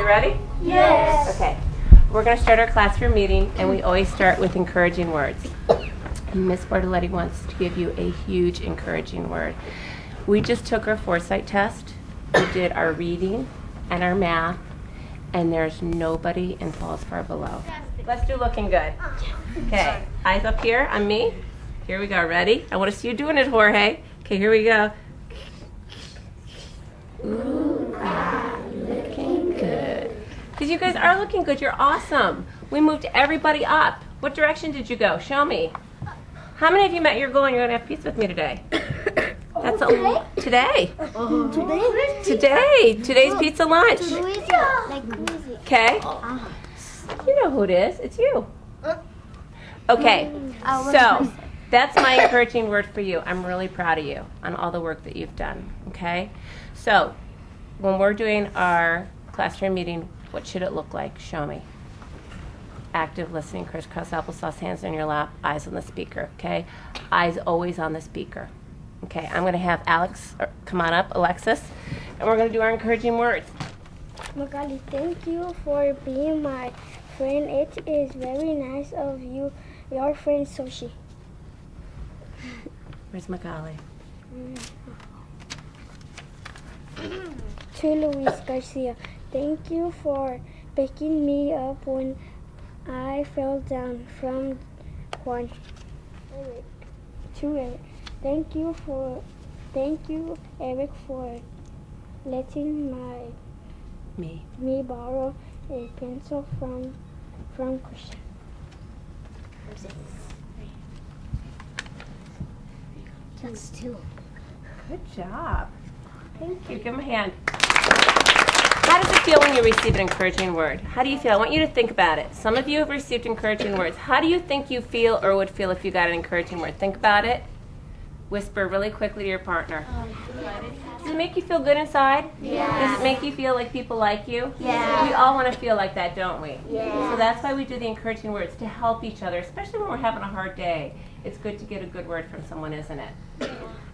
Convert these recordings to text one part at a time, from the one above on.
ready? Yes. Okay. We're going to start our classroom meeting, and we always start with encouraging words. Miss Bartoletti wants to give you a huge encouraging word. We just took our foresight test. We did our reading and our math, and there's nobody in Falls Far Below. Let's do looking good. Okay, eyes up here on me. Here we go. Ready? I want to see you doing it, Jorge. Okay, here we go. Ooh, looking good. Because you guys are looking good. You're awesome. We moved everybody up. What direction did you go? Show me. How many of you met your goal and you're going to have pizza with me today? That's today. Today. Today's pizza lunch. Okay. You know who it is. It's you. Okay. So that's my encouraging word for you. I'm really proud of you on all the work that you've done. Okay. So when we're doing our classroom meeting, what should it look like? Show me. Active listening, crisscross applesauce, hands in your lap, eyes on the speaker, okay? Eyes always on the speaker. Okay, I'm going to have Alex come on up, Alexis, and we're going to do our encouraging words. Magali, thank you for being my friend. It is very nice of you, your friend Soshi. Where's Magali? To Luis Garcia, thank you for picking me up when I fell down from one. To Eric. Thank you, Eric, for letting me borrow a pencil from Christian. That's two. Good job. Thank you. Give him a hand. How does it feel when you receive an encouraging word? How do you feel? I want you to think about it. Some of you have received encouraging words. How do you think you feel or would feel if you got an encouraging word? Think about it. Whisper really quickly to your partner. Does it make you feel good inside? Yeah. Does it make you feel like people like you? Yeah. We all want to feel like that, don't we? Yeah. So that's why we do the encouraging words, to help each other, especially when we're having a hard day. It's good to get a good word from someone, isn't it?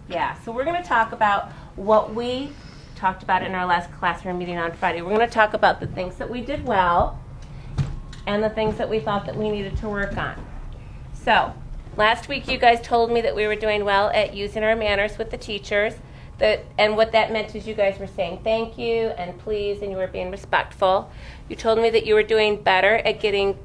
Yeah. So we're going to talk about what we talked about in our last classroom meeting on Friday. We're going to talk about the things that we did well and the things that we thought that we needed to work on. So last week you guys told me that we were doing well at using our manners with the teachers, and what that meant is you guys were saying thank you and please, and you were being respectful. You told me that you were doing better at getting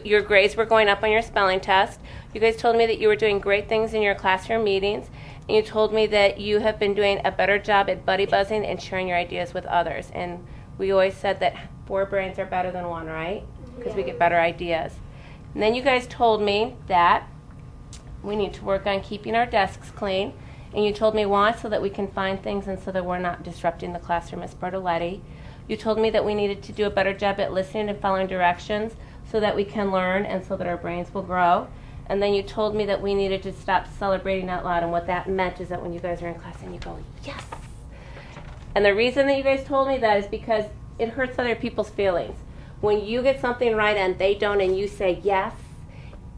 your grades were going up on your spelling test. You guys told me that you were doing great things in your classroom meetings. And you told me that you have been doing a better job at buddy buzzing and sharing your ideas with others. And we always said that 4 brains are better than 1, right? Because we get better ideas. And then you guys told me that we need to work on keeping our desks clean. And you told me why, so that we can find things and so that we're not disrupting the classroom, Miss Bartoletti. You told me that we needed to do a better job at listening and following directions so that we can learn and so that our brains will grow. And then you told me that we needed to stop celebrating out loud, and what that meant is that when you guys are in class and you go, yes. And the reason that you guys told me that is because it hurts other people's feelings. When you get something right and they don't and you say yes,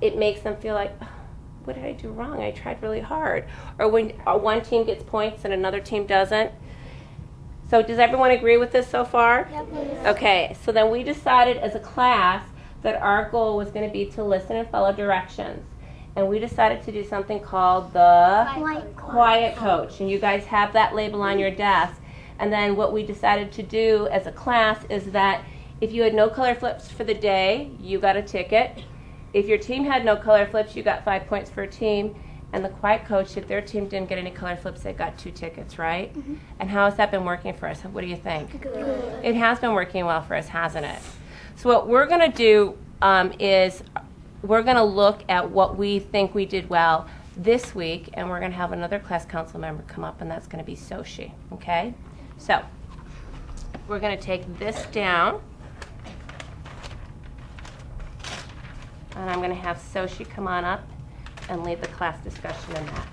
it makes them feel like, oh, what did I do wrong? I tried really hard. Or when one team gets points and another team doesn't. So does everyone agree with this so far? Yep. Okay, so then we decided as a class that our goal was going to be to listen and follow directions. And we decided to do something called the Quiet Coach. And you guys have that label on your desk. And then what we decided to do as a class is that if you had no color flips for the day, you got a ticket. If your team had no color flips, you got 5 points for a team. And the Quiet Coach, if their team didn't get any color flips, they got 2 tickets, right? Mm-hmm. And how has that been working for us? What do you think? Good. It has been working well for us, hasn't it? So what we're going to do is we're going to look at what we think we did well this week, and we're going to have another class council member come up, and that's going to be Soshi, okay? So we're going to take this down, and I'm going to have Soshi come on up and lead the class discussion in that.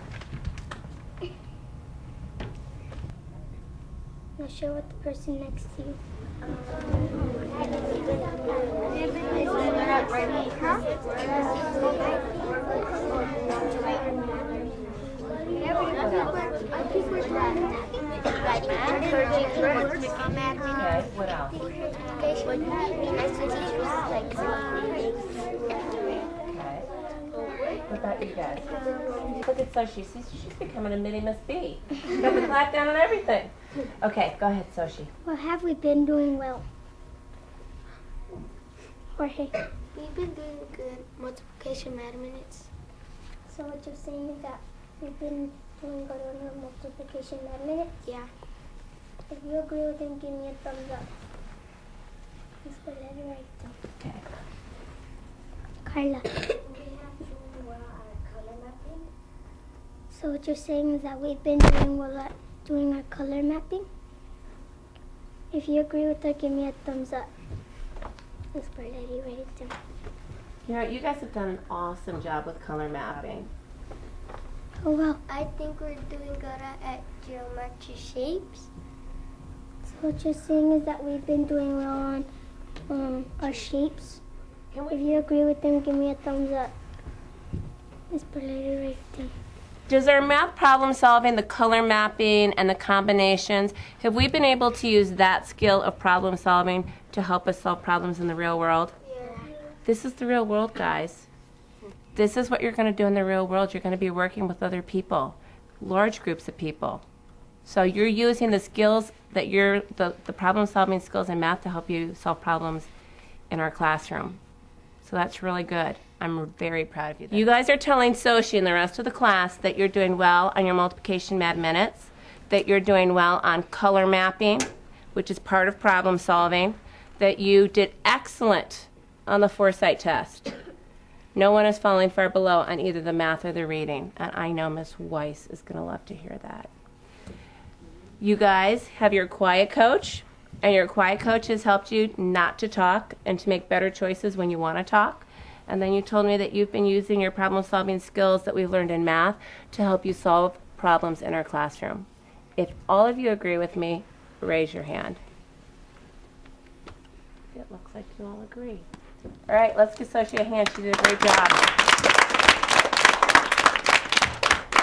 Now show what the person next to you. Okay, what else? Okay. What about you guys? Look at Soshi. She's becoming a mini Miss B. Got the clap down and everything. Okay, go ahead, Soshi. Well, have we been doing well? Jorge. We've been doing good multiplication math minutes. So what you're saying is that we've been doing good on our multiplication math minutes? Yeah. If you agree with him, give me a thumbs up. Let's put it right there. Okay. Carla. So what you're saying is that we've been doing well at doing our color mapping? If you agree with that, give me a thumbs up. Let's put it right there. You guys have done an awesome job with color mapping. Oh well. I think we're doing good at geometry shapes. So what you're saying is that we've been doing well on our shapes? If you agree with them, give me a thumbs up. Let's put it right there. Does our math problem solving, the color mapping, and the combinations, have we been able to use that skill of problem solving to help us solve problems in the real world? Yeah. This is the real world, guys. This is what you're going to do in the real world. You're going to be working with other people, large groups of people. So you're using the skills that the problem solving skills in math to help you solve problems in our classroom. So that's really good. I'm very proud of you. You guys are telling Soshi and the rest of the class that you're doing well on your multiplication math minutes, that you're doing well on color mapping, which is part of problem solving, that you did excellent on the foresight test. No one is falling far below on either the math or the reading, and I know Miss Weiss is going to love to hear that. You guys have your quiet coach, and your quiet coach has helped you not to talk and to make better choices when you want to talk. And then you told me that you've been using your problem-solving skills that we've learned in math to help you solve problems in our classroom. If all of you agree with me, raise your hand. It looks like you all agree. All right, let's give Soshi a hand. She did a great job.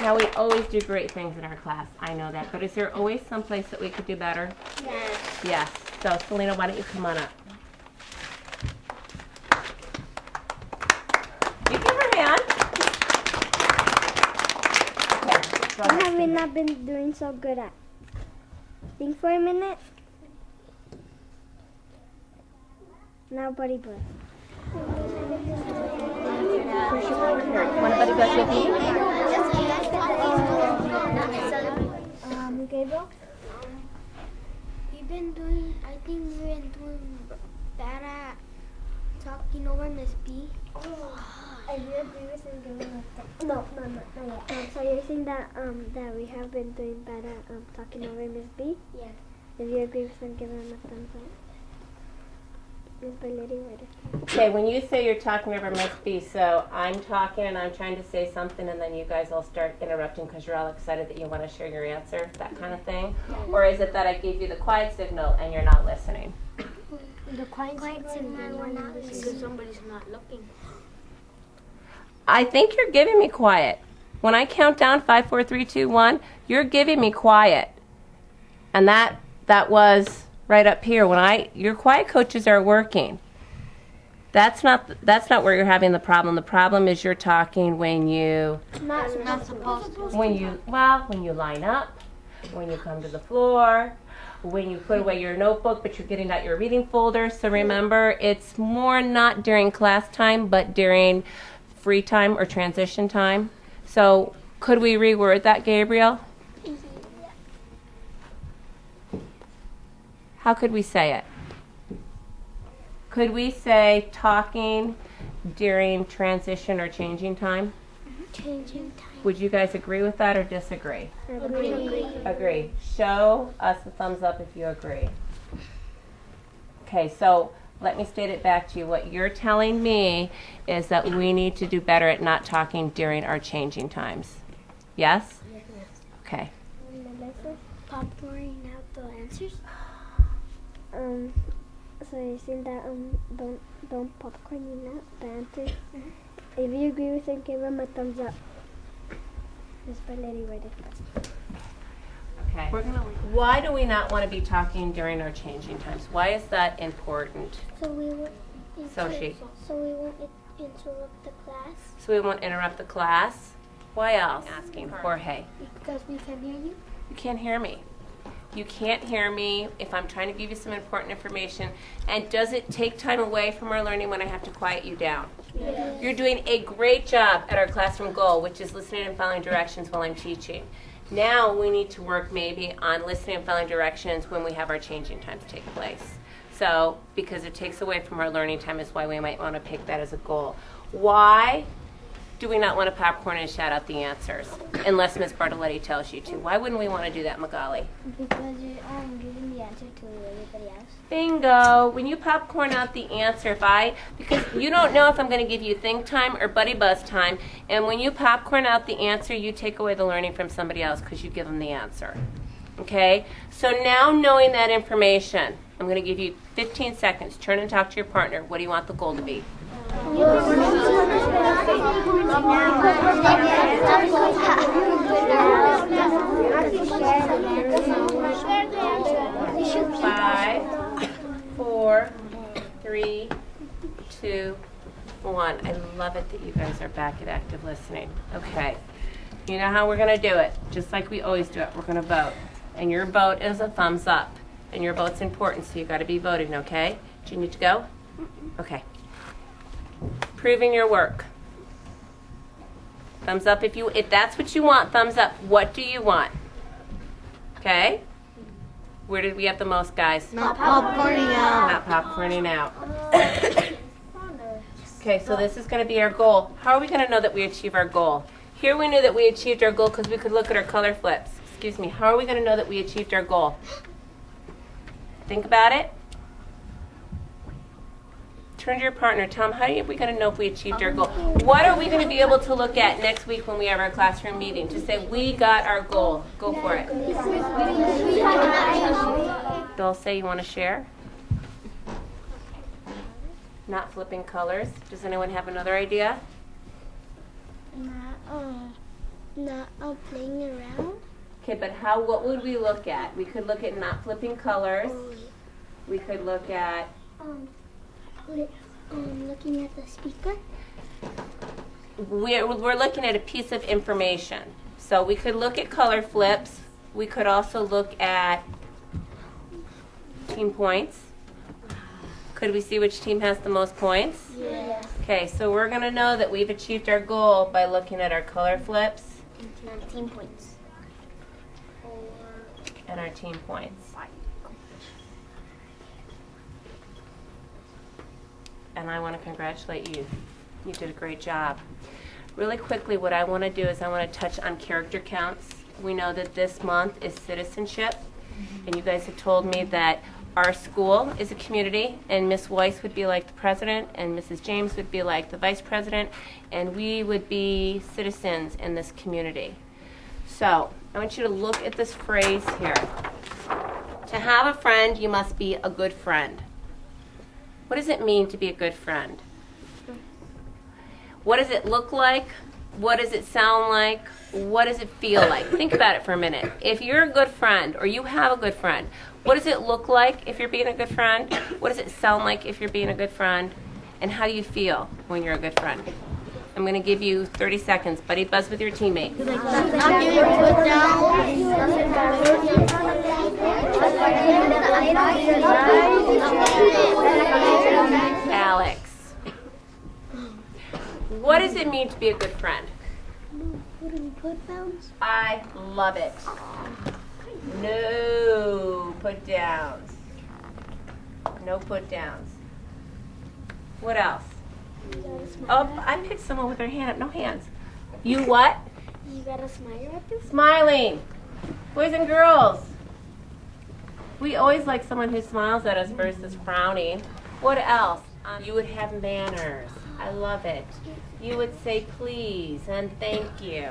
Now, we always do great things in our class. I know that. But is there always someplace that we could do better? Yes. Yes. So, Selena, why don't you come on up? You give her a hand. Okay, go What ahead. have we not been doing so good at? Think for a minute. Now, buddy boy. Want buddy buddy with me? Gabriel? We've been doing, I think we've been doing bad at talking over Miss B. I do agree with him giving a No, not yet. So you're saying that that we have been doing bad at talking over Miss B? Yes. If you agree with him giving him a thumbs up. Miss Lady, Okay, when you say you're talking over Miss B, so I'm talking and I'm trying to say something and then you guys all start interrupting because you're all excited that you want to share your answer, that kind of thing? Or is it that I gave you the quiet signal and you're not listening? The quiet signal, we're not listening. Because somebody's not looking. I think you're giving me quiet. When I count down 5, 4, 3, 2, 1, you're giving me quiet. And that was right up here when your quiet coaches are working. That's not where you're having the problem. The problem is you're talking when you Not supposed to. when you line up, when you come to the floor, when you put away your notebook but you're getting out your reading folder. So remember, it's more not during class time but during free time or transition time. So could we reword that, Gabriel? How could we say it? Could we say talking during transition or changing time? Changing time. Would you guys agree with that or disagree? Agree. Agree. Show us a thumbs up if you agree. Okay, so let me state it back to you. What you're telling me is that we need to do better at not talking during our changing times. Yes? Yes. Okay. Popcorn out the answers. So you saying that don't popcorn you out the answers. If you agree with it, give him a thumbs up. Miss Lady, right there. Okay. Why do we not want to be talking during our changing times? Why is that important? So we won't interrupt the class. So we won't interrupt the class. Why else? Asking Jorge. Because we can hear you. You can't hear me. You can't hear me if I'm trying to give you some important information. And does it take time away from our learning when I have to quiet you down? Yes. You're doing a great job at our classroom goal, which is listening and following directions while I'm teaching. Now we need to work maybe on listening and following directions when we have our changing times take place. So, because it takes away from our learning time is why we might want to pick that as a goal. Why do we not want to popcorn and shout out the answers? Unless Ms. Bartoletti tells you to. Why wouldn't we want to do that, Magali? Because you're giving the answer to everybody else. Bingo. When you popcorn out the answer, because you don't know if I'm going to give you think time or buddy buzz time, and when you popcorn out the answer, you take away the learning from somebody else because you give them the answer. Okay? So now knowing that information, I'm going to give you 15 seconds. Turn and talk to your partner. What do you want the goal to be? 5, 4, 3, 2, 1. I love it that you guys are back at active listening. Okay. You know how we're going to do it. Just like we always do it. We're going to vote. And your vote is a thumbs up. And your vote's important, so you got to be voting, okay? Do you need to go? Okay. Proving your work. Thumbs up if that's what you want, thumbs up. What do you want? Okay? Where did we have the most, guys? Not popcorning out. Not popcorning out. Okay, so this is going to be our goal. How are we going to know that we achieve our goal? Here we knew that we achieved our goal because we could look at our color flips. Excuse me. How are we going to know that we achieved our goal? Think about it. Turn to your partner. Tell them, how are we going to know if we achieved our goal? What are we going to be able to look at next week when we have our classroom meeting to say we got our goal? Go for it. Dulce, you want to share? Not flipping colors. Does anyone have another idea? Not playing around. Okay, but what would we look at? We could look at not flipping colors. We could look at looking at the speaker. We're looking at a piece of information. So we could look at color flips. We could also look at team points. Could we see which team has the most points? Yes. Okay, so we're going to know that we've achieved our goal by looking at our color flips And team points. and our team points. And I want to congratulate you. You did a great job. Really quickly, what I want to do is I want to touch on character counts. We know that this month is citizenship, and you guys have told me that our school is a community, and Miss Weiss would be like the president, and Mrs. James would be like the vice president, and we would be citizens in this community. So I want you to look at this phrase here. To have a friend, you must be a good friend. What does it mean to be a good friend? What does it look like? What does it sound like? What does it feel like? Think about it for a minute. If you're a good friend, or you have a good friend, what does it look like if you're being a good friend? What does it sound like if you're being a good friend? And how do you feel when you're a good friend? I'm going to give you 30 seconds. Buddy buzz with your teammates. Not giving foot Alex. What does it mean to be a good friend? Put downs. I love it. No put downs. No put downs. What else? Oh, I picked someone with their hand up. No hands. You what? You gotta smile at this. Smiling. Boys and girls. We always like someone who smiles at us versus frowning. What else? You would have manners. I love it. You would say please and thank you.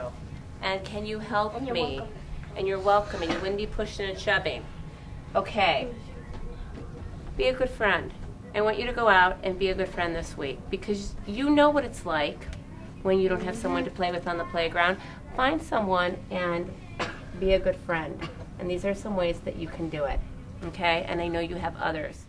And can you help me? Welcome. And you're welcome. And you wouldn't be pushing and shoving. Okay. Be a good friend. I want you to go out and be a good friend this week because you know what it's like when you don't have someone to play with on the playground. Find someone and be a good friend. And these are some ways that you can do it. Okay? And I know you have others.